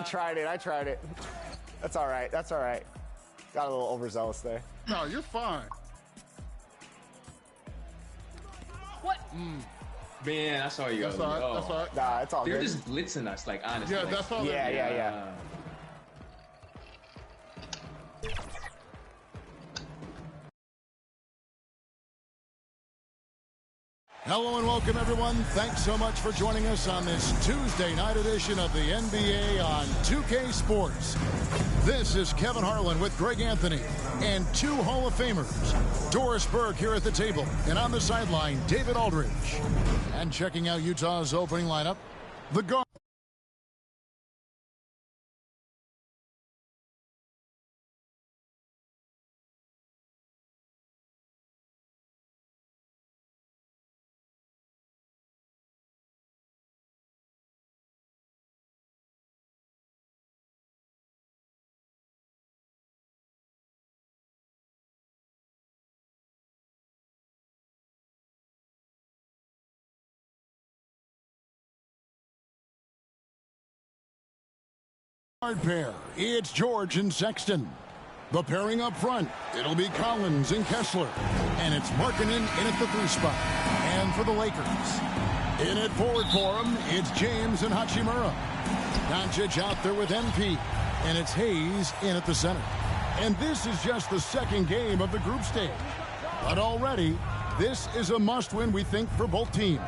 tried it. That's all right. Got a little overzealous there. No, you're fine. What? Man, I saw you. That's all right. That's all right. Nah, it's all They're good. just blitzing us, like, honestly. Yeah, like, that's all. Yeah. Hello and welcome, everyone. Thanks so much for joining us on this Tuesday night edition of the NBA on 2K Sports. This is Kevin Harlan with Greg Anthony and two Hall of Famers, Doris Burke here at the table, and on the sideline, David Aldridge. And checking out Utah's opening lineup, the guard. Pair. It's George and Sexton. The pairing up front, it'll be Collins and Kessler. And it's Markkanen in at the 3 spot. And for the Lakers, in at forward for him, it's James and Hachimura. Doncic out there with MP. And it's Hayes in at the center. And this is just the second game of the group stage. But already, this is a must-win, we think, for both teams.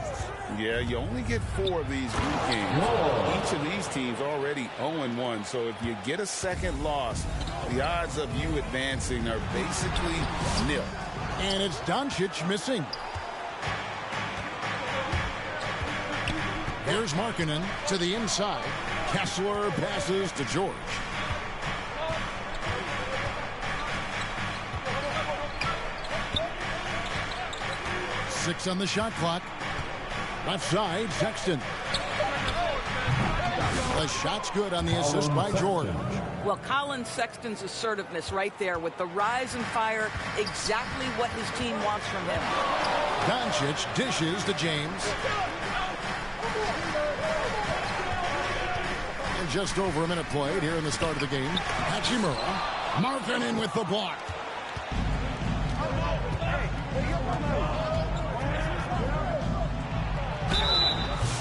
Yeah, you only get 4 of these group games. Each of these teams already 0-1, so if you get a second loss, the odds of you advancing are basically nil. And it's Doncic missing. Here's Markkanen to the inside. Kessler passes to George. Six on the shot clock. Left side, Sexton. The shot's good on the assist by George. Well, Colin Sexton's assertiveness right there with the rise and fire, exactly what his team wants from him. Doncic dishes to James. And just over a minute played here in the start of the game. Hachimura. Markkanen with the block.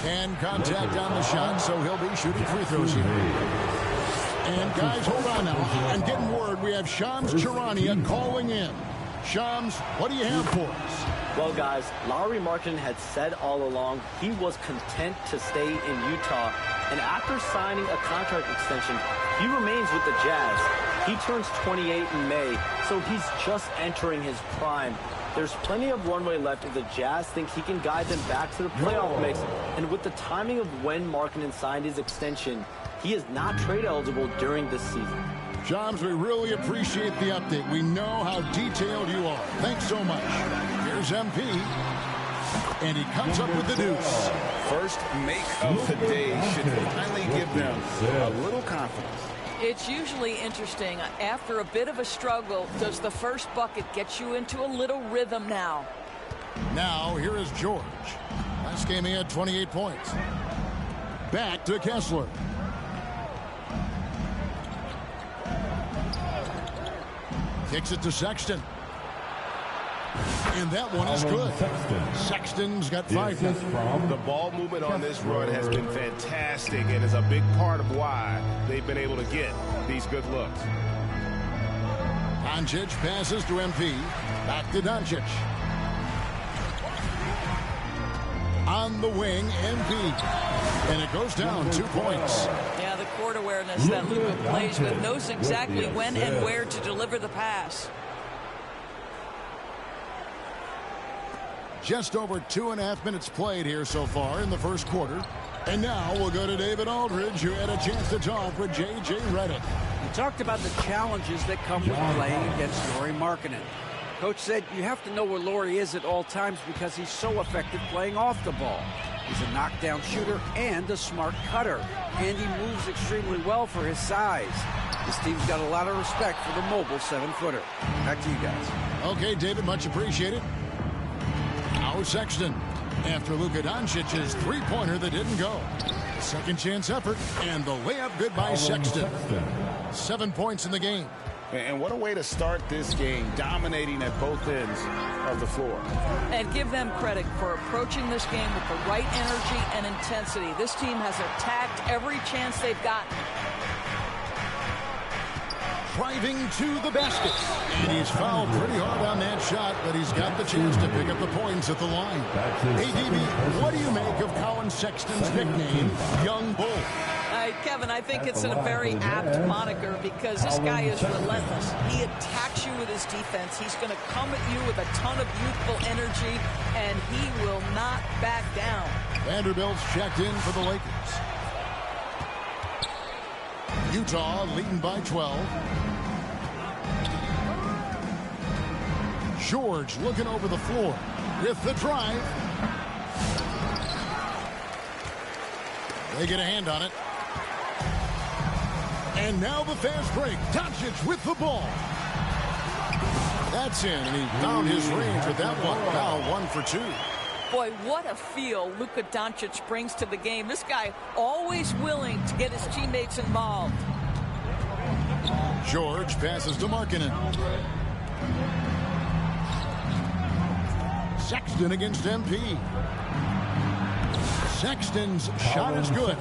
And contact on the shot, so he'll be shooting free throws here. And guys, hold on now. I'm getting word we have Shams Charania calling in. Shams, what do you have for us? Well, guys, Lauri Markkanen had said all along he was content to stay in Utah. And after signing a contract extension, he remains with the Jazz. He turns 28 in May, so he's just entering his prime. There's plenty of runway left if the Jazz think he can guide them back to the playoff mix. And with the timing of when Markkanen signed his extension, he is not trade eligible during this season. Shams, we really appreciate the update. We know how detailed you are. Thanks so much. Here's MP. And he comes up with the deuce. First make of the day should finally give them a little confidence. It's usually interesting. After a bit of a struggle, does the first bucket get you into a little rhythm now? Now, here is George. Last game he had 28 points. Back to Kessler. Kicks it to Sexton. And that one is good. Sexton's got 5. The ball movement on this run has been fantastic and is a big part of why they've been able to get these good looks. Doncic passes to MP. Back to Doncic. On the wing, MP. And it goes down 2 points. Yeah, the court awareness that Luka plays with, knows exactly when and where to deliver the pass. Just over 2.5 minutes played here so far in the first quarter. And now we'll go to David Aldridge, who had a chance to talk with J.J. Redick. He talked about the challenges that come with playing against Lauri Markkanen. Coach said you have to know where Lauri is at all times because he's so effective playing off the ball. He's a knockdown shooter and a smart cutter. And he moves extremely well for his size. This team's got a lot of respect for the mobile 7-footer. Back to you guys. Okay, David, much appreciated. Now Sexton. after Luka Doncic's three-pointer that didn't go. Second chance effort, and the layup good by Sexton. 7 points in the game. And what a way to start this game, dominating at both ends of the floor. And give them credit for approaching this game with the right energy and intensity. This team has attacked every chance they've gotten. Driving to the basket. And he's fouled pretty hard on that shot, but he's got the chance to pick up the points at the line. ADB, what do you make of Colin Sexton's nickname, Young Bull? Kevin, I think it's a very apt moniker because this guy is relentless. He attacks you with his defense. He's going to come at you with a ton of youthful energy, and he will not back down. Vanderbilt's checked in for the Lakers. Utah leading by 12. George looking over the floor with the drive. They get a hand on it. And now the fast break. Doncic with the ball. That's in, and he found his range with that one. Now 1 for 2. Boy, what a feel Luka Doncic brings to the game. This guy always willing to get his teammates involved. George passes to Markkanen. Sexton against MP. Sexton's shot is good.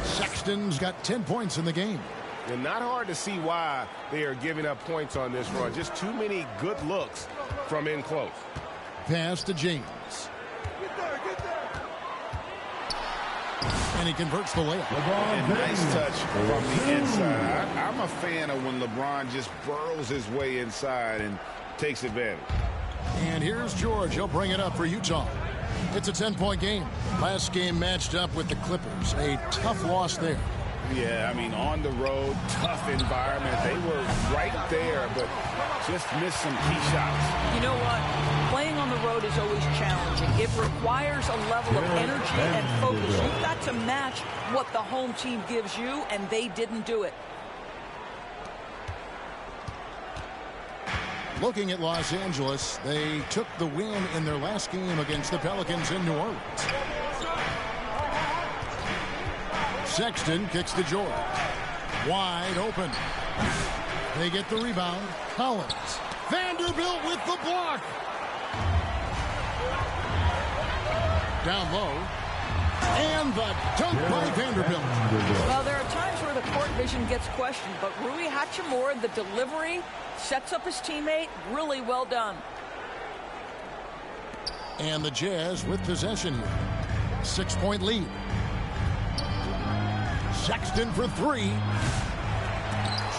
Sexton's got 10 points in the game. And not hard to see why they are giving up points on this run. Just too many good looks from in close. Pass to James. And he converts the layup. And nice touch from the inside. I'm a fan of when LeBron just burrows his way inside and takes advantage. And here's George. He'll bring it up for Utah. It's a 10-point game. Last game matched up with the Clippers. A tough loss there. Yeah, I mean, on the road, tough environment. They were right there, but just missed some key shots. You know what? Playing on the road is always challenging. It requires a level of energy and focus. You've got to match what the home team gives you, and they didn't do it. Looking at Los Angeles, they took the win in their last game against the Pelicans in New Orleans. Sexton kicks to George. Wide open. They get the rebound. Collins. Vanderbilt with the block. Down low. And the dunk by Vanderbilt. Well, there are times where the court vision gets questioned, but Rui Hachimura, the delivery, sets up his teammate. Really well done. And the Jazz with possession here. 6-point lead. Sexton for 3.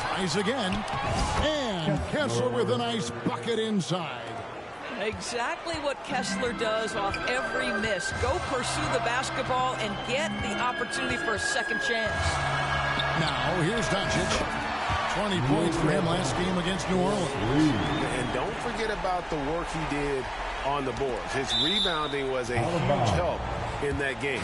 Tries again. And Kessler with a nice bucket inside. Exactly what Kessler does off every miss. Go pursue the basketball and get the opportunity for a second chance. Now, here's Doncic. 20 points for him last game against New Orleans. And don't forget about the work he did on the boards. His rebounding was a huge help in that game.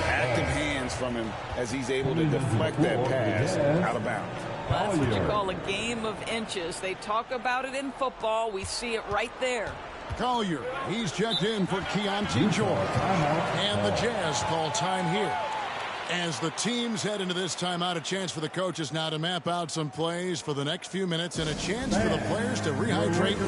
Active hands from him as he's able to deflect that pass out of bounds. That's what you call a game of inches. They talk about it in football. We see it right there. Collier, he's checked in for Keontae George. And the Jazz call time here. As the teams head into this timeout, a chance for the coaches now to map out some plays for the next few minutes and a chance for the players to rehydrate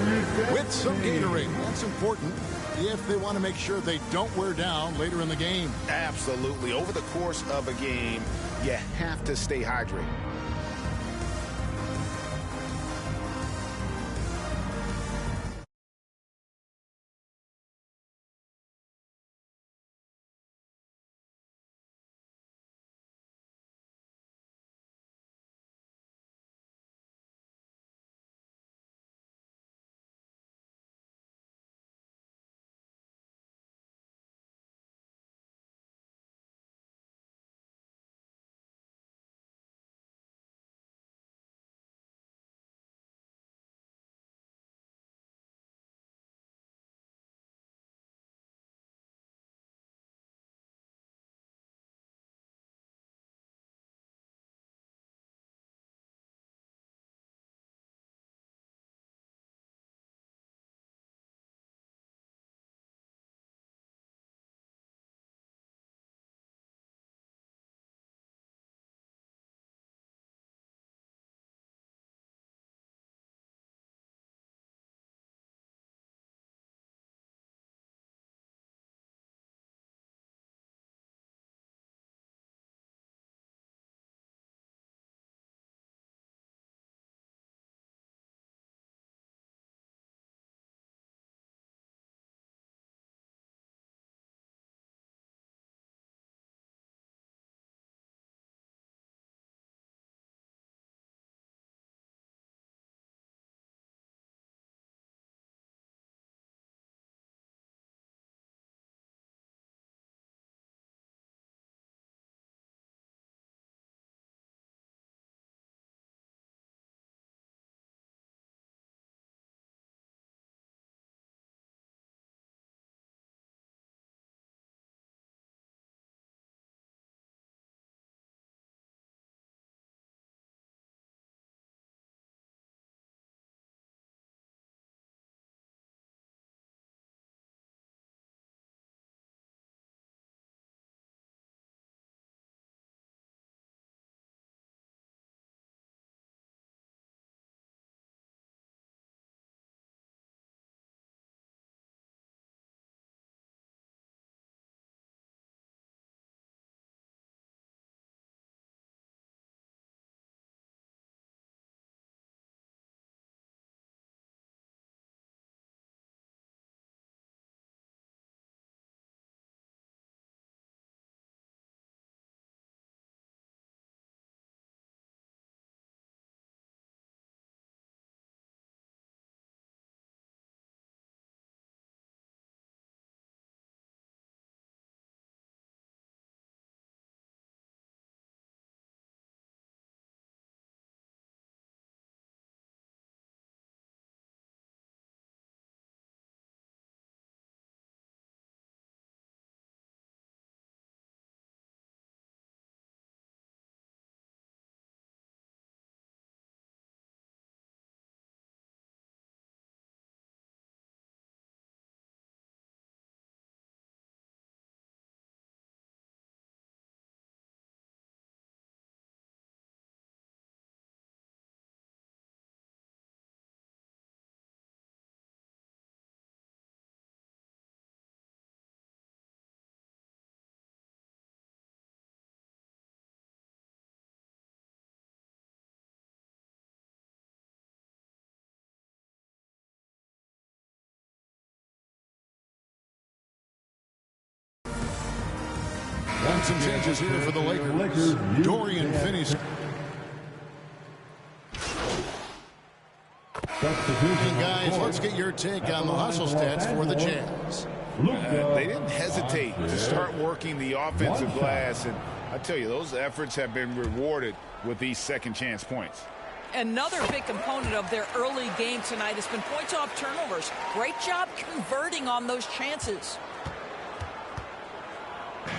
with some Gatorade. That's important if they want to make sure they don't wear down later in the game. Absolutely. Over the course of a game, you have to stay hydrated. some changes here for the Lakers. Dorian Finney. And guys, let's get your take on the hustle stats for the Jazz. They didn't hesitate to start working the offensive glass, and I tell you, those efforts have been rewarded with these second chance points. Another big component of their early game tonight has been points off turnovers. Great job converting on those chances.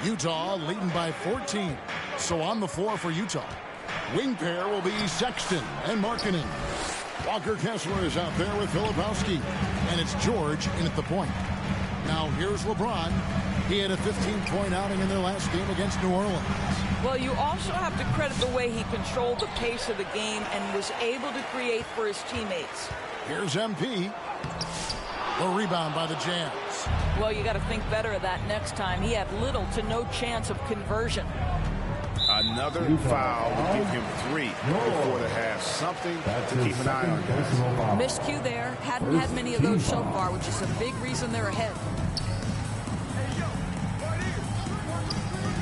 Utah leading by 14. So on the floor for Utah, wing pair will be Sexton and Markkanen. Walker Kessler is out there with Filipowski, and it's George in at the point. Now here's LeBron. He had a 15-point outing in their last game against New Orleans. Well, you also have to credit the way he controlled the pace of the game and was able to create for his teammates. Here's MP. The rebound by the Jazz. Well, you got to think better of that next time. He had little to no chance of conversion. Another foul will give him 3 before the half. Something to keep an eye on, guys. Miscue there. Hadn't had many of those so far, which is a big reason they're ahead.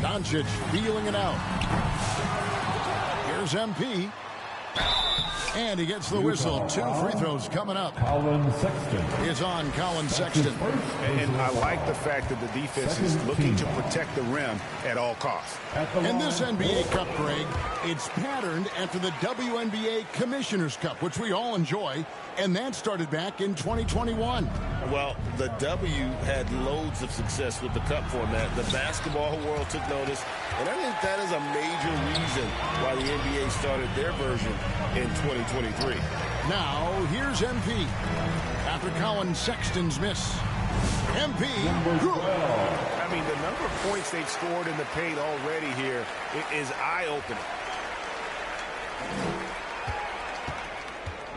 Doncic feeling it out. Here's MP. And he gets the whistle. 2 free throws coming up. Colin Sexton Is on Colin Sexton. And I like the fact that the defense is looking to protect the rim at all costs. And this NBA Cup, Greg, it's patterned after the WNBA Commissioner's Cup, which we all enjoy, and that started back in 2021. Well, the W had loads of success with the Cup format. The basketball world took notice, and I think that is a major reason why the NBA started their version in 2023. Now, here's MP. After Colin Sexton's miss. MP, good. I mean, the number of points they've scored in the paint already here is eye-opening.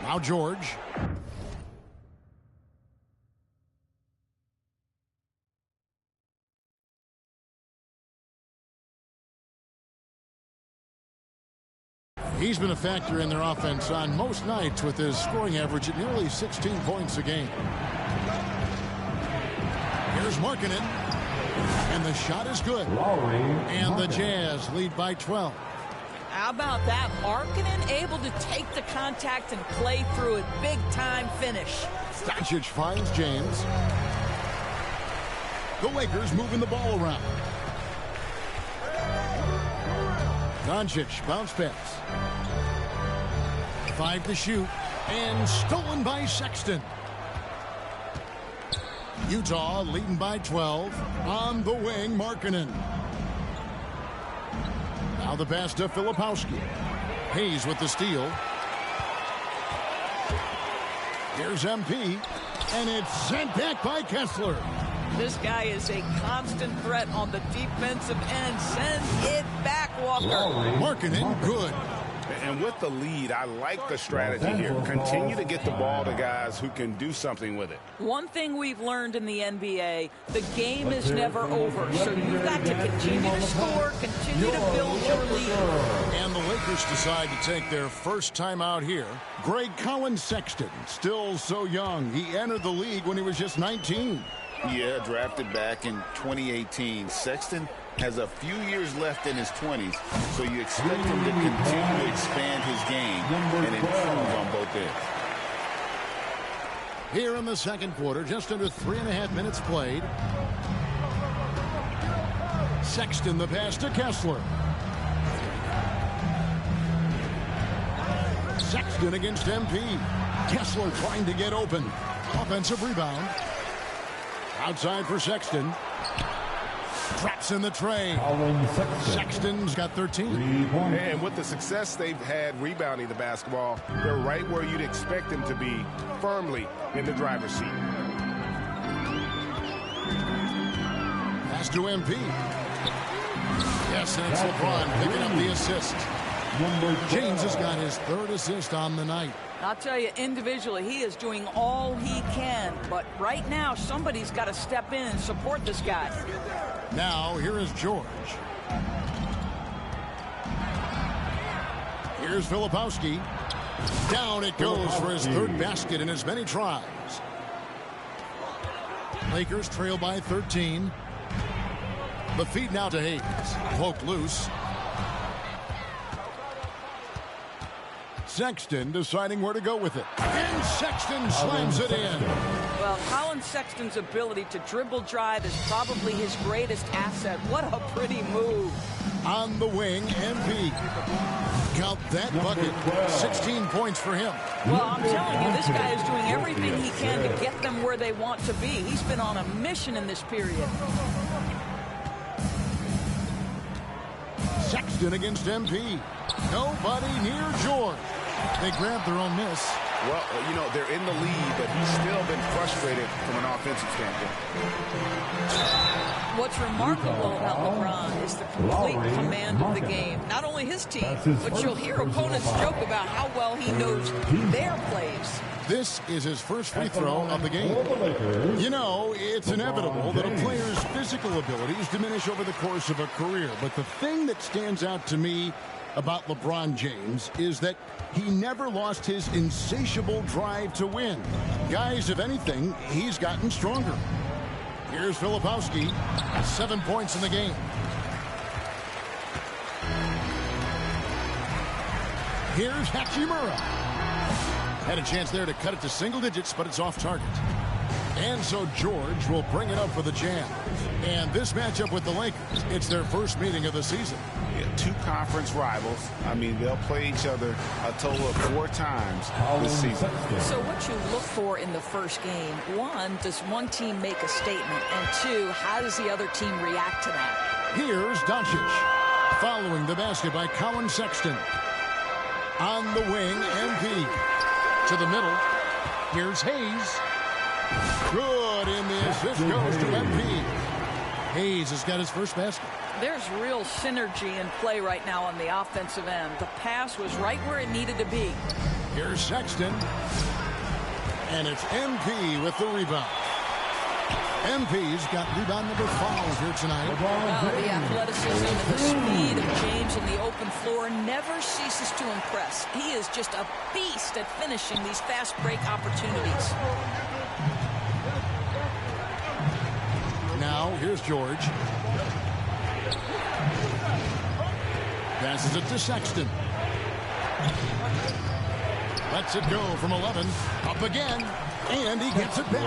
Now George. He's been a factor in their offense on most nights with his scoring average at nearly 16 points a game. Here's Markkanen. And the shot is good. And the Jazz lead by 12. How about that? Markkanen able to take the contact and play through it. Big time finish. Doncic finds James. The Lakers moving the ball around. Doncic bounce pass. 5 to shoot. And stolen by Sexton. Utah leading by 12. On the wing, Markkanen. Now the pass to Filipowski. Hayes with the steal. Here's MP. And it's sent back by Kessler. This guy is a constant threat on the defensive end. Sends it back, Walker. Markkanen, good. And with the lead, I like the strategy here. Continue to get the ball to guys who can do something with it. One thing we've learned in the NBA, the game is never over. So you've got to continue to score, continue to build your lead. And the Lakers decide to take their first time out here. Greg Colin Sexton, still so young. He entered the league when he was just 19. Yeah, drafted back in 2018. Sexton has a few years left in his 20s, so you expect him to continue to expand his game and improve on both ends. Here in the second quarter, just under 3.5 minutes played. Sexton the pass to Kessler. Sexton against MP. Kessler trying to get open. Offensive rebound. Outside for Sexton. Traps in the tray. Sexton's got 13. And with the success they've had rebounding the basketball, they're right where you'd expect them to be, firmly in the driver's seat. Pass to MP. Yes, and it's LeBron picking up the assist. James has got his 3rd assist on the night. I'll tell you, individually, he is doing all he can. But right now, somebody's got to step in and support this guy. Now, here is George. Here's Filipowski. Down it goes for his 3rd basket in as many tries. Lakers trail by 13. The feed now to Hayes. Poked loose. Sexton deciding where to go with it. And Sexton slams it in. Well, Colin Sexton's ability to dribble drive is probably his greatest asset. What a pretty move. On the wing, MP. Count that bucket. 16 points for him. Well, I'm telling you, this guy is doing everything he can to get them where they want to be. He's been on a mission in this period. Sexton against MP. Nobody near George. They grabbed their own miss. Well, you know, they're in the lead, but he's still been frustrated from an offensive standpoint. What's remarkable about LeBron is the complete command of the game. Not only his team, but you'll hear opponents joke about how well he knows their plays. This is his first free throw of the game. You know, it's inevitable that a player's physical abilities diminish over the course of a career. But the thing that stands out to me about LeBron James is that he never lost his insatiable drive to win. Guys, if anything, he's gotten stronger. Here's Filipowski, 7 points in the game. Here's Hachimura. Had a chance there to cut it to single digits, but it's off target. And so George will bring it up for the Jam. And this matchup with the Lakers, it's their first meeting of the season. Yeah, 2 conference rivals. I mean, they'll play each other a total of 4 times this season. So what you look for in the first game, 1, does one team make a statement? And 2, how does the other team react to that? Here's Doncic. Following the basket by Colin Sexton. On the wing, MP. To the middle. Here's Hayes. Good, and the assist goes to MP. Hayes has got his first basket. There's real synergy in play right now on the offensive end. The pass was right where it needed to be. Here's Sexton. And it's MP with the rebound. MP's got rebound number 5 here tonight. Well, the athleticism and the speed of James in the open floor never ceases to impress. He is just a beast at finishing these fast break opportunities. Now, here's George. Passes it to Sexton. Lets it go from 11. Up again. And he gets it back.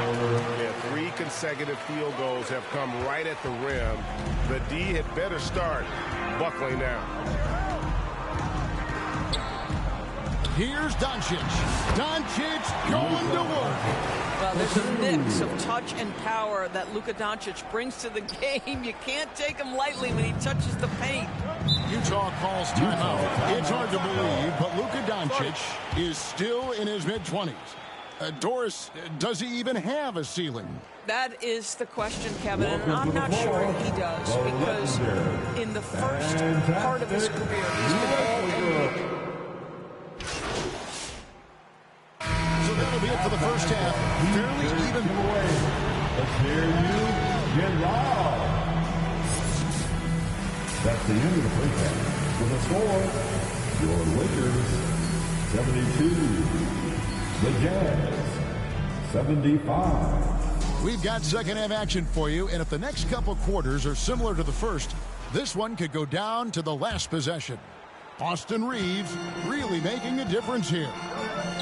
Yeah, 3 consecutive field goals have come right at the rim. The D had better start buckling down. Here's Doncic. Doncic going to work. Well, there's a mix of touch and power that Luka Doncic brings to the game. You can't take him lightly when he touches the paint. Utah calls timeout. It's hard to believe, but Luka Doncic is still in his mid-20s. Doris, does he even have a ceiling? That is the question, Kevin, and I'm not sure he does, because in the first part of his career, he's been all NBA. So that'll be it for the first half. Fairly even. Let's hear you get loud. That's the end of the first half. With a score, your Lakers 72. The Jazz 75. We've got second half action for you, and if the next couple quarters are similar to the first, this one could go down to the last possession. Austin Reeves really making a difference here.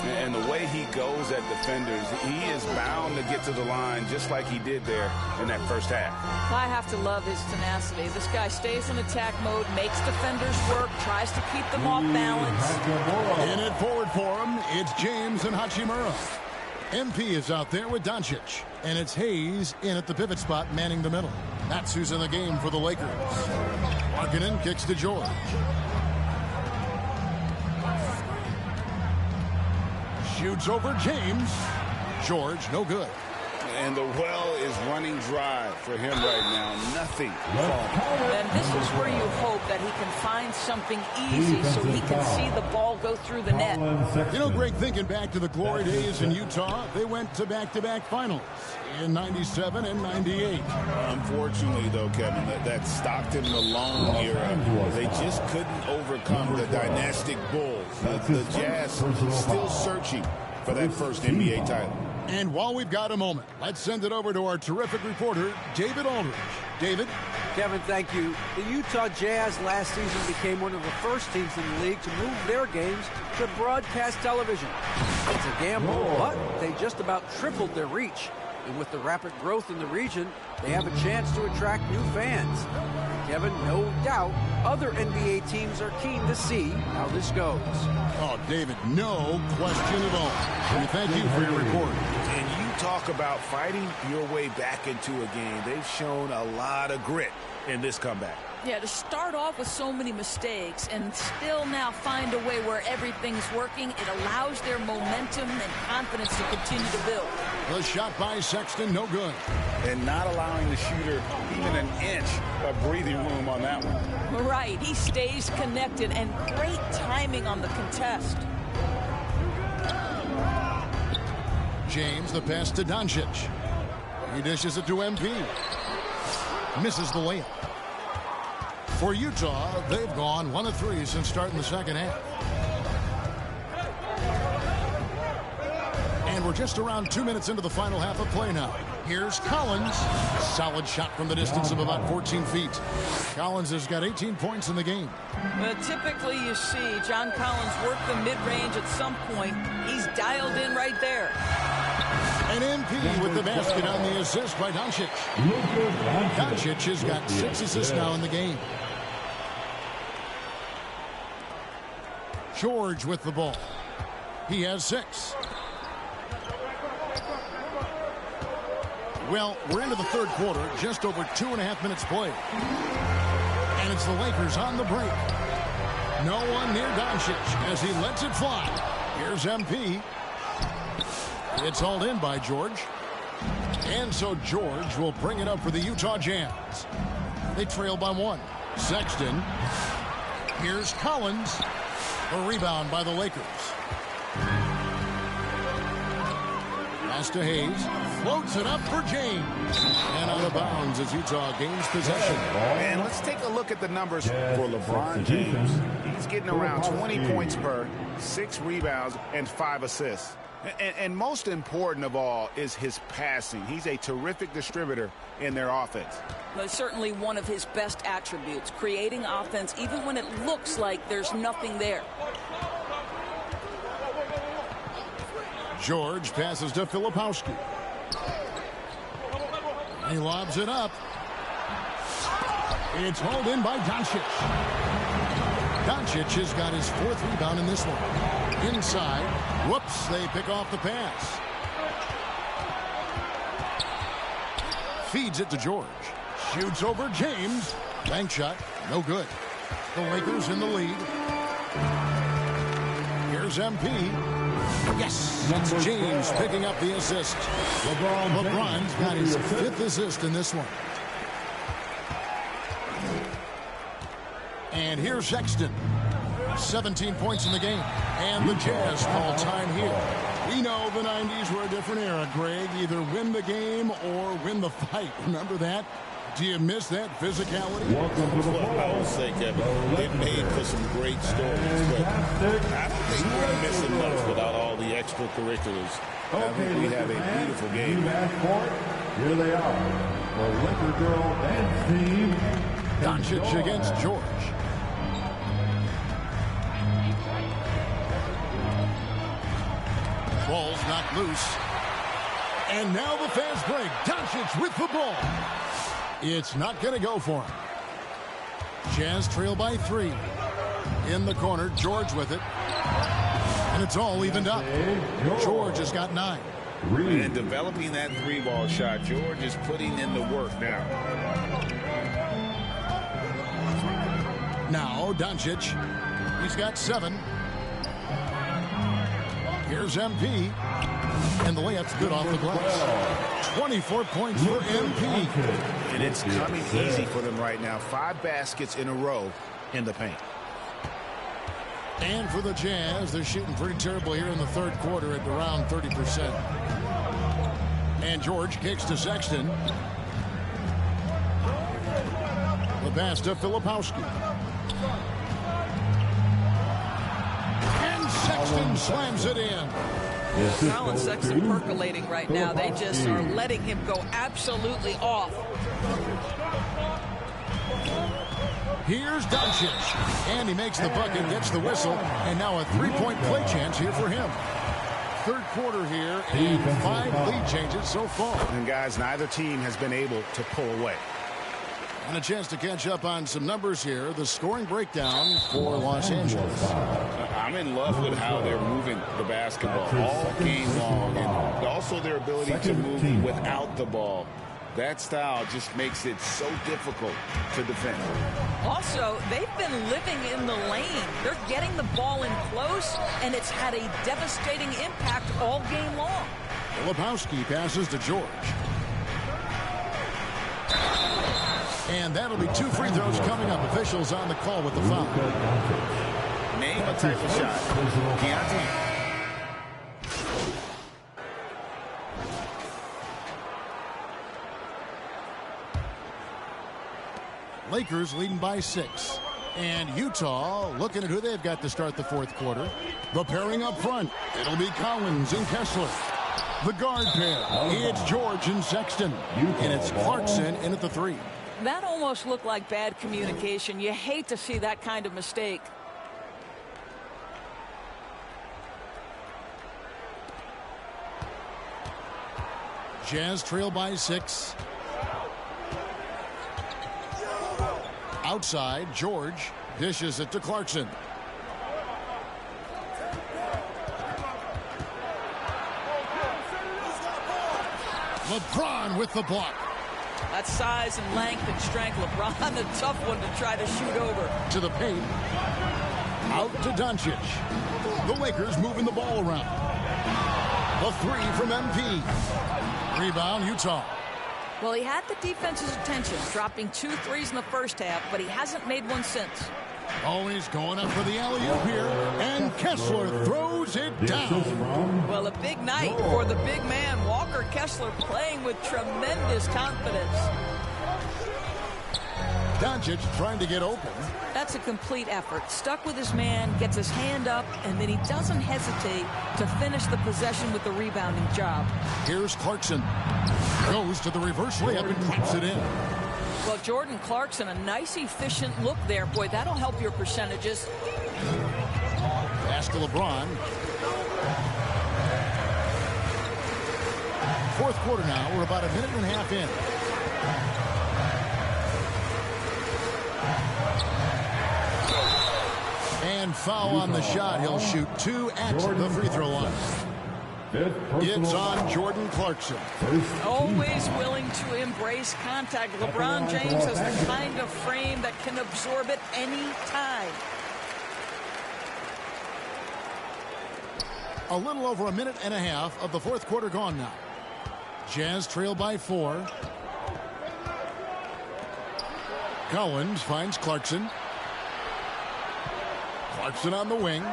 And the way he goes at defenders, he is bound to get to the line just like he did there in that first half. I have to love his tenacity. This guy stays in attack mode, makes defenders work, tries to keep them off balance. In it forward for him, it's James and Hachimura. MP is out there with Doncic, and it's Hayes in at the pivot spot manning the middle. That's who's in the game for the Lakers. Markkanen kicks to George. Shoots over James. George, no good. And the well is running dry for him right now. Nothing. And this is where you hope that he can find something easy so he can see the ball go through the net. You know, Greg, thinking back to the glory days in Utah, they went to back-to-back finals in 97 and 98. Unfortunately, though, Kevin, that Stockton Malone era, they just couldn't overcome the dynastic Bulls. The Jazz still searching for that first NBA title. And while we've got a moment, let's send it over to our terrific reporter, David Aldridge. David? Kevin, thank you. The Utah Jazz last season became one of the first teams in the league to move their games to broadcast television. It's a gamble, but they just about tripled their reach. And with the rapid growth in the region, they have a chance to attract new fans. Kevin, no doubt, other NBA teams are keen to see how this goes. Oh, David, no question at all. We thank you for your report. And you talk about fighting your way back into a game. They've shown a lot of grit in this comeback. Yeah, to start off with so many mistakes and still now find a way where everything's working, it allows their momentum and confidence to continue to build. The shot by Sexton, no good. And not allowing the shooter even an inch of breathing room on that one. Right, he stays connected, and great timing on the contest. James, the pass to Doncic. He dishes it to MP. Misses the layup. For Utah, they've gone 1 of 3 since starting the second half. And we're just around 2 minutes into the final half of play now. Here's Collins. Solid shot from the distance of about 14 feet. Collins has got 18 points in the game. Typically, you see John Collins work the mid-range at some point. He's dialed in right there. And MP with the basket on the assist by Doncic. Doncic has got 6 assists now in the game. George with the ball. He has 6. Well, we're into the third quarter, just over 2.5 minutes played. And it's the Lakers on the break. No one near Doncic as he lets it fly. Here's MP. It's hauled in by George. And so George will bring it up for the Utah Jazz. They trail by 1. Sexton. Here's Collins. A rebound by the Lakers. Pass to Hayes. Floats it up for James. And out of bounds as Utah gains possession. And let's take a look at the numbers for LeBron James. He's getting around 20 points per, 6 rebounds, and 5 assists. And most important of all is his passing. He's a terrific distributor in their offense. But certainly one of his best attributes, creating offense even when it looks like there's nothing there. George passes to Filipowski. He lobs it up. It's hauled in by Doncic. Doncic has got his 4th rebound in this one. Inside. Whoops, they pick off the pass. Feeds it to George. Shoots over James. Bank shot. No good. The Lakers in the lead. Here's MP. Yes, it's James picking up the assist. LeBron's got his 5th assist in this one. And here's Sexton. 17 points in the game. And the Jazz call time here. We know the 90s were a different era, Greg. Either win the game or win the fight. Remember that? Do you miss that physicality? I will say, Kevin, it made for some great stories, but I don't think we're missing much without all the extracurriculars. I think we have a beautiful game. Here they are, the Laker girl and team. Doncic against George. Ball's not loose. And now the fast break. Doncic with the ball. It's not going to go for him. Jazz trail by 3. In the corner, George with it. And it's all evened up. George has got 9. And developing that 3-ball shot, George is putting in the work now. Now, Doncic. He's got 7. Here's MP. And the layup's good off the glass. 24 points for MP. And it's coming easy for them right now. 5 baskets in a row in the paint. And for the Jazz, they're shooting pretty terrible here in the third quarter at around 30%. And George kicks to Sexton. The pass to Filipowski. And Sexton slams it in. Colin Sexton percolating right now. They just are letting him go absolutely off. Here's Doncic. And he makes the bucket, gets the whistle, and now a three-point play chance here for him. Third quarter here, and 5 lead changes so far. And guys, neither team has been able to pull away. And a chance to catch up on some numbers here. The scoring breakdown for Los Angeles. I'm in love with how they're moving the basketball all game long, and also their ability to move without the ball. That style just makes it so difficult to defend. Also, they've been living in the lane. They're getting the ball in close, and it's had a devastating impact all game long. Lebowski passes to George. And that'll be 2 free throws coming up. Officials on the call with the foul. Name a type of shot. Keontae. Lakers leading by 6. And Utah looking at who they've got to start the fourth quarter. The pairing up front. It'll be Collins and Kessler. The guard pair. It's George and Sexton. And it's Clarkson in at the 3. That almost looked like bad communication. You hate to see that kind of mistake. Jazz trail by 6. Outside, George dishes it to Clarkson. LeBron with the block. That size and length and strength, LeBron, a tough one to try to shoot over. To the paint. Out to Doncic. The Lakers moving the ball around. The 3 from MP. Rebound, Utah. Well, he had the defense's attention, dropping 2 threes in the first half, but he hasn't made one since. Always going up for the alley-oop here, and Kessler throws it down. Well, a big night for the big man, Walker Kessler, playing with tremendous confidence. Doncic trying to get open. That's a complete effort. Stuck with his man, gets his hand up, and then he doesn't hesitate to finish the possession with the rebounding job. Here's Clarkson. Goes to the reverse layup and claps it in. Well, Jordan Clarkson, a nice, efficient look there. Boy, that'll help your percentages. Pass to LeBron. Fourth quarter now. We're about a minute and a half in. And foul on the shot. He'll shoot 2 at the free throw line. It's on Jordan Clarkson. Always willing to embrace contact. LeBron James has the kind of frame that can absorb it any time. A little over a minute and a half of the fourth quarter gone now. Jazz trail by 4. Collins finds Clarkson. Clarkson on the wing.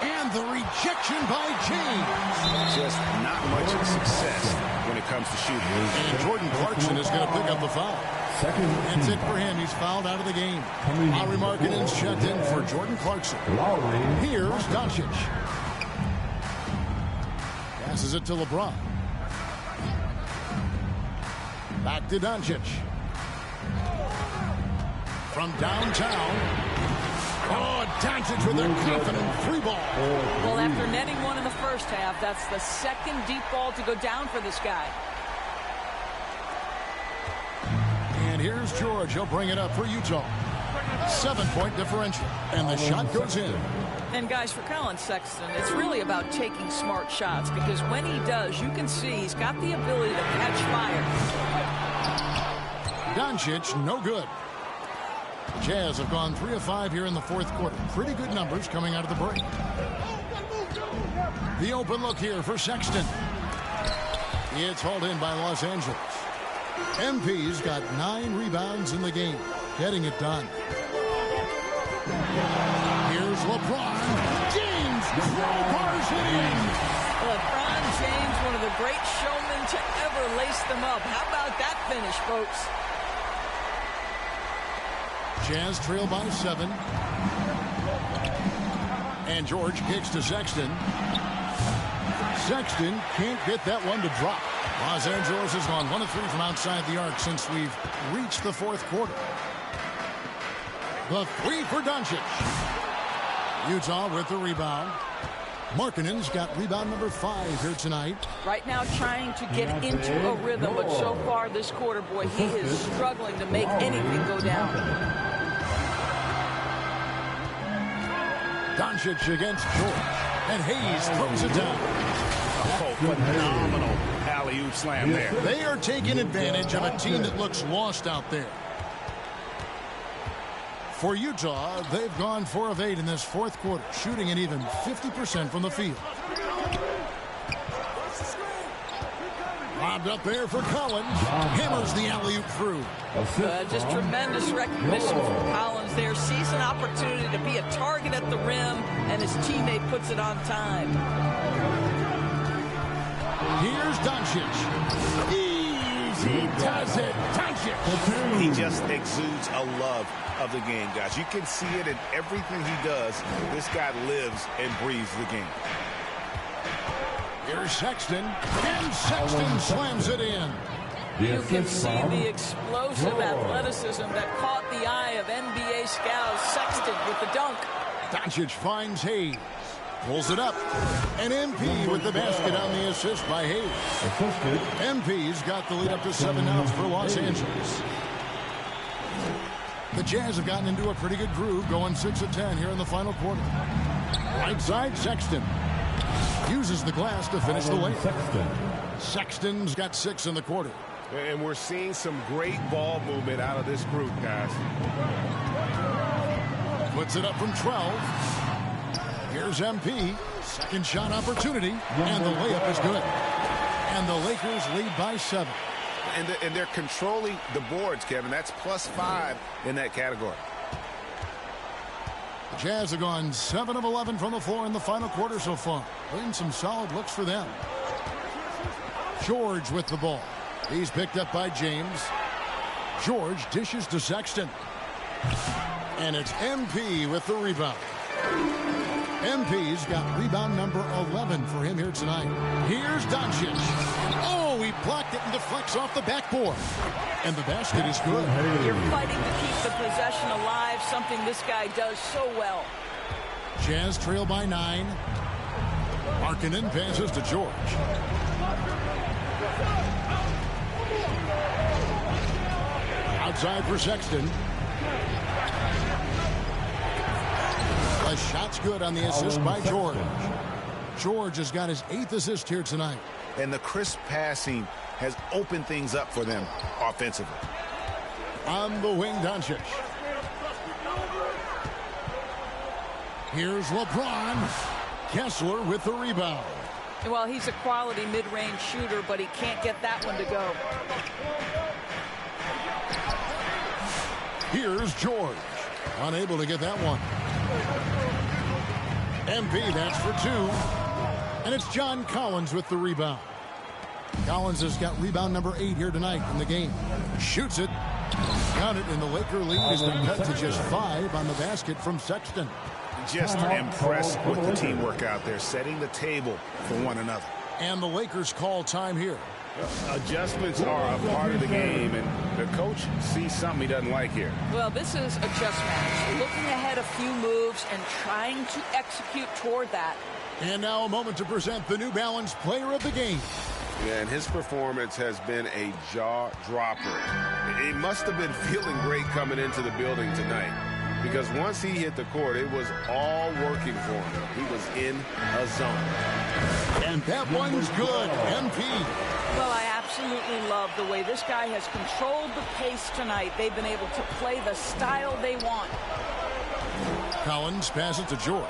And the rejection by James. Just not much success when it comes to shooting. And Jordan Clarkson is going to pick up the foul. That's it for him. He's fouled out of the game. Lowry Markkanen's checked in for Jordan Clarkson. Here's Doncic. Passes it to LeBron. Back to Doncic. From downtown. Oh, Doncic with a confident 3 ball. Well, after netting one in the first half, that's the second deep ball to go down for this guy. And here's George. He'll bring it up for Utah. 7-point differential. And the shot goes in. And guys, for Colin Sexton, it's really about taking smart shots, because when he does, you can see he's got the ability to catch fire. Doncic, no good. Jazz have gone 3 of 5 here in the fourth quarter. Pretty good numbers coming out of the break. The open look here for Sexton. It's hauled in by Los Angeles. MP's got 9 rebounds in the game, getting it done. Here's LeBron James. Crowbars it in. LeBron James, one of the great showmen to ever lace them up. How about that finish, folks? Jazz trail by 7. And George kicks to Sexton. Sexton can't get that one to drop. Los Angeles has gone 1 of 3 from outside the arc since we've reached the fourth quarter. The three for Doncic. Utah with the rebound. Markkanen's got rebound number 5 here tonight. Right now trying to get into a rhythm, but so far this quarter, boy, he is struggling to make anything go down. Doncic against George. And Hayes throws it down. Oh, phenomenal alley-oop slam there. They are taking advantage of a team that looks lost out there. For Utah, they've gone 4 of 8 in this fourth quarter, shooting an even 50% from the field. Lobbed up there for Collins. Hammers the alley-oop through. Just tremendous recognition from Collins there. Sees an opportunity to be a target at the rim, and his teammate puts it on time. Here's Doncic. Easy does it. Doncic. He just exudes a love of the game, guys. You can see it in everything he does. This guy lives and breathes the game. Here's Sexton, and Sexton slams it in. You can see the explosive athleticism that caught the eye of NBA scouts. Sexton with the dunk. Doncic finds Hayes. Pulls it up. And MP with the basket on the assist by Hayes. MP's got the lead up to 7 now for Los Angeles. The Jazz have gotten into a pretty good groove, going 6 of 10 here in the final quarter. Right side, Sexton. Uses the glass to finish the layup. Sexton's got 6 in the quarter. And we're seeing some great ball movement out of this group, guys. Puts it up from 12. Here's MP. Second shot opportunity. And the layup is good. And the Lakers lead by 7. And they're controlling the boards, Kevin. That's +5 in that category. The Jazz have gone 7 of 11 from the floor in the final quarter so far. Been some solid looks for them. George with the ball. He's picked up by James. George dishes to Sexton. And it's MP with the rebound. MP's got rebound number 11 for him here tonight. Here's Doncic. Oh, he blocked it and deflects off the backboard. And the basket is good. You're fighting to keep the possession alive, something this guy does so well. Jazz trail by 9. Markkanen passes to George. Outside for Sexton. The shot's good on the assist by George. George has got his 8th assist here tonight. And the crisp passing has opened things up for them offensively. On the wing, Doncic. Here's LeBron. Kessler with the rebound. Well, he's a quality mid-range shooter, but he can't get that one to go. Here's George. Unable to get that one. MP, that's for 2. And it's John Collins with the rebound. Collins has got rebound number 8 here tonight in the game. Shoots it. Got it, and the Laker lead has been cut to just 5 on the basket from Sexton. Just impressed with the teamwork out there, setting the table for one another. And the Lakers call time here. Adjustments are a part of the game, and the coach sees something he doesn't like here. Well, this is a chess match. Looking ahead a few moves and trying to execute toward that. And now a moment to present the New Balance Player of the Game. Yeah, and his performance has been a jaw-dropper. He must have been feeling great coming into the building tonight, because once he hit the court, it was all working for him. He was in a zone. And that one's good. MP. Well, I absolutely love the way this guy has controlled the pace tonight. They've been able to play the style they want. Collins passes to George.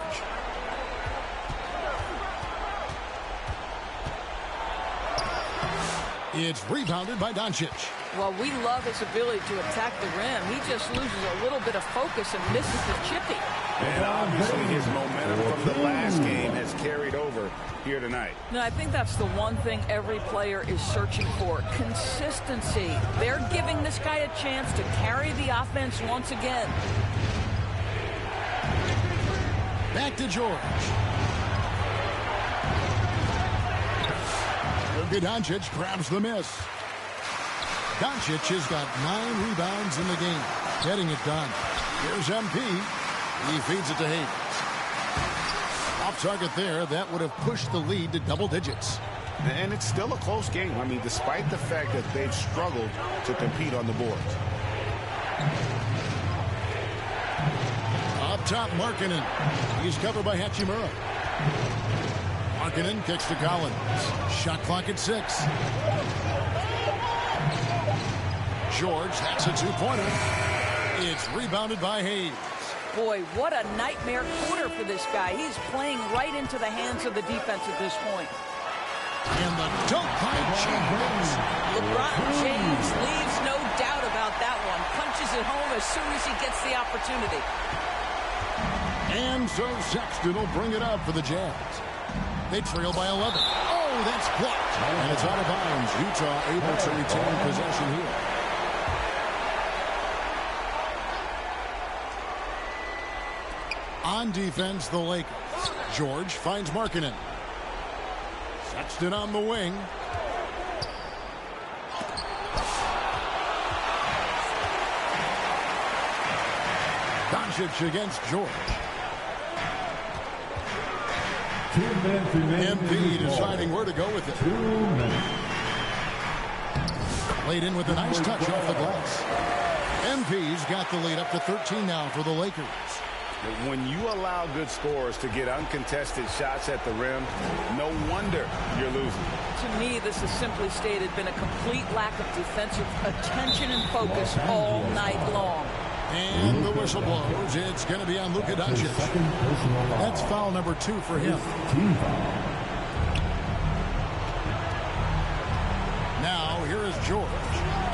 It's rebounded by Doncic. Well, we love his ability to attack the rim. He just loses a little bit of focus and misses the chippy. And obviously his momentum from the last game has carried over here tonight. No, I think that's the one thing every player is searching for. Consistency. They're giving this guy a chance to carry the offense once again. Back to George. Doncic grabs the miss. Doncic has got 9 rebounds in the game, getting it done. Here's MP. He feeds it to Hayes. Off target there. That would have pushed the lead to double digits. And it's still a close game. I mean, despite the fact that they've struggled to compete on the boards. Up top, Markkanen. He's covered by Hachimura. Markkanen kicks to Collins. Shot clock at 6. George, that's a two-pointer. It's rebounded by Hayes. Boy, what a nightmare quarter for this guy. He's playing right into the hands of the defense at this point. And the dunk by James. LeBron James leaves no doubt about that one. Punches it home as soon as he gets the opportunity. And so Sexton will bring it up for the Jazz. They trail by 11. Oh, that's blocked. And it's out of bounds. Utah able to retain possession here. On defense, the Lakers. George finds Markkanen. Sexton on the wing. Doncic against George. MP deciding where to go with it. 2 minutes. Laid in with a nice touch off the glass. MP's got the lead up to 13 now for the Lakers. When you allow good scorers to get uncontested shots at the rim, no wonder you're losing. To me, this has simply stated been a complete lack of defensive attention and focus all night long. And the whistle blows. It's going to be on Luka Doncic. That's foul number 2 for him. Now, here is George.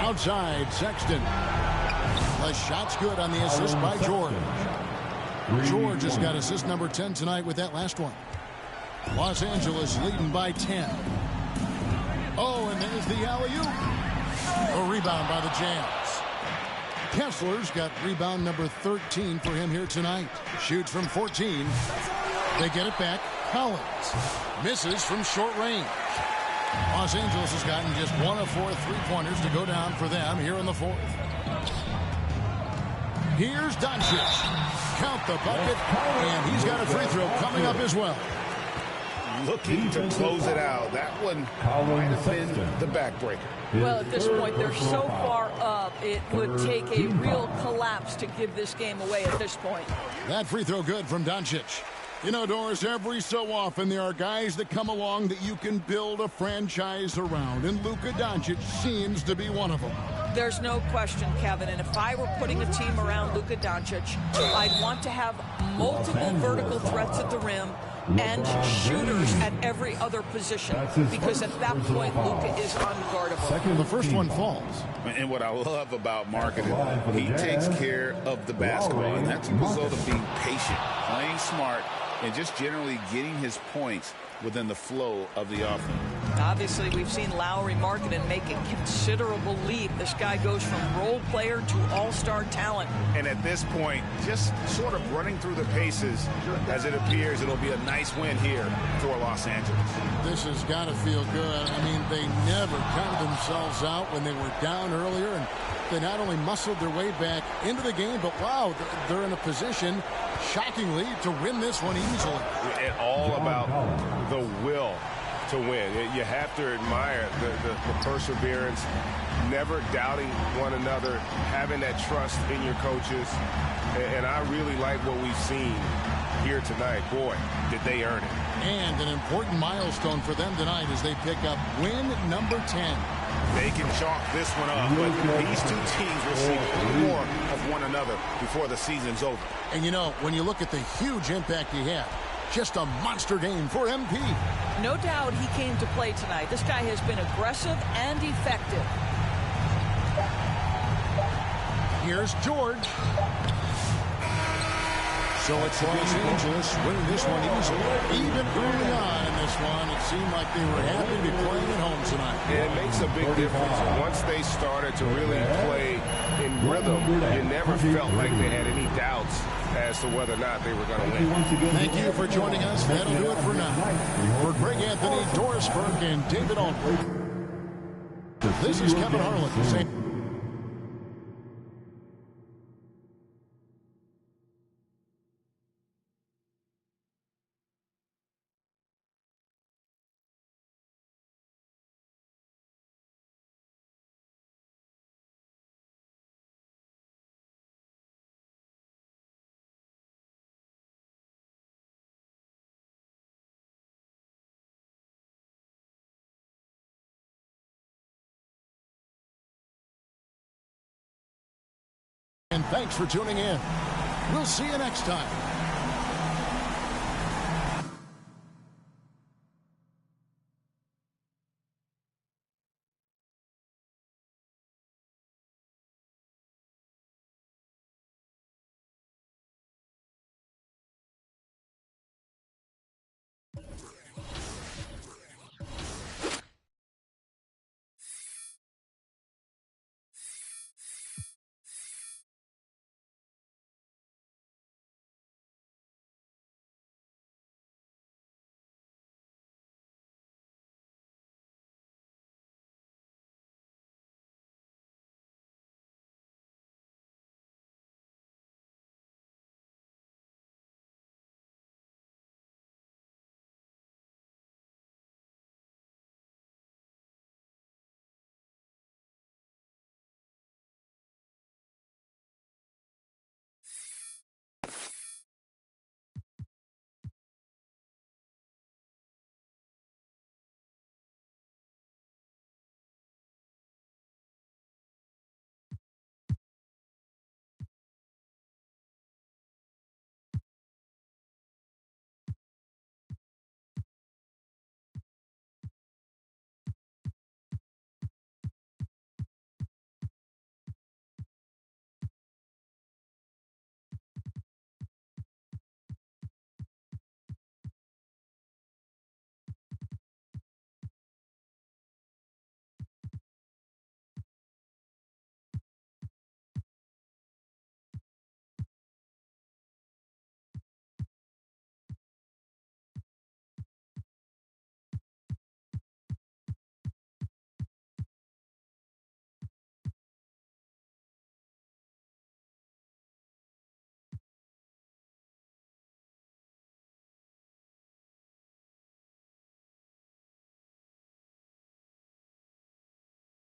Outside, Sexton. The shot's good on the assist by George. George has got assist number 10 tonight with that last one. Los Angeles leading by 10. Oh, and there's the alley-oop. A rebound by the Jazz. Kessler's got rebound number 13 for him here tonight. Shoots from 14. They get it back. Collins misses from short range. Los Angeles has gotten just 1 of 4 three-pointers to go down for them here in the 4th. Here's Doncic. Count the bucket, and he's got a free throw coming up as well. Looking to close it out. That one might have been the backbreaker. Well, at this point, they're so far up, it would take a real collapse to give this game away at this point. That free throw good from Doncic. You know, Doris, every so often there are guys that come along that you can build a franchise around, and Luka Doncic seems to be one of them. There's no question, Kevin, and if I were putting a team around Luka Doncic, I'd want to have multiple vertical threats at the rim and shooters at every other position, because at that point, Luka is unguardable. The first one falls. And what I love about Markkanen, he takes care of the basketball, and that's a result of being patient, playing smart, and just generally getting his points within the flow of the offense. Obviously, we've seen Lowry Markkanen make a considerable leap. This guy goes from role player to all-star talent. And at this point, just sort of running through the paces, as it appears it'll be a nice win here for Los Angeles. This has got to feel good. I mean, they never counted themselves out when they were down earlier, and they not only muscled their way back into the game, but wow, they're in a position, shockingly, to win this one easily. And all about the will to win. You have to admire the perseverance, never doubting one another, having that trust in your coaches. And I really like what we've seen here tonight. Boy, did they earn it. And an important milestone for them tonight as they pick up win number 10. They can chalk this one up, but these two teams will see more of one another before the season's over. And you know, when you look at the huge impact he had, just a monster game for MP. No doubt he came to play tonight. This guy has been aggressive and effective. Here's George. So it's Los Angeles winning this one easily. Even early on in this one, it seemed like they were happy to be playing at home tonight. And it makes a big difference. Once they started to really play in rhythm, you never felt like they had any doubts as to whether or not they were going to win. Thank you for joining us. That'll do it for now. For Greg Anthony, Doris Burke, and David Aldridge, this is Kevin Harlan saying thanks for tuning in. We'll see you next time.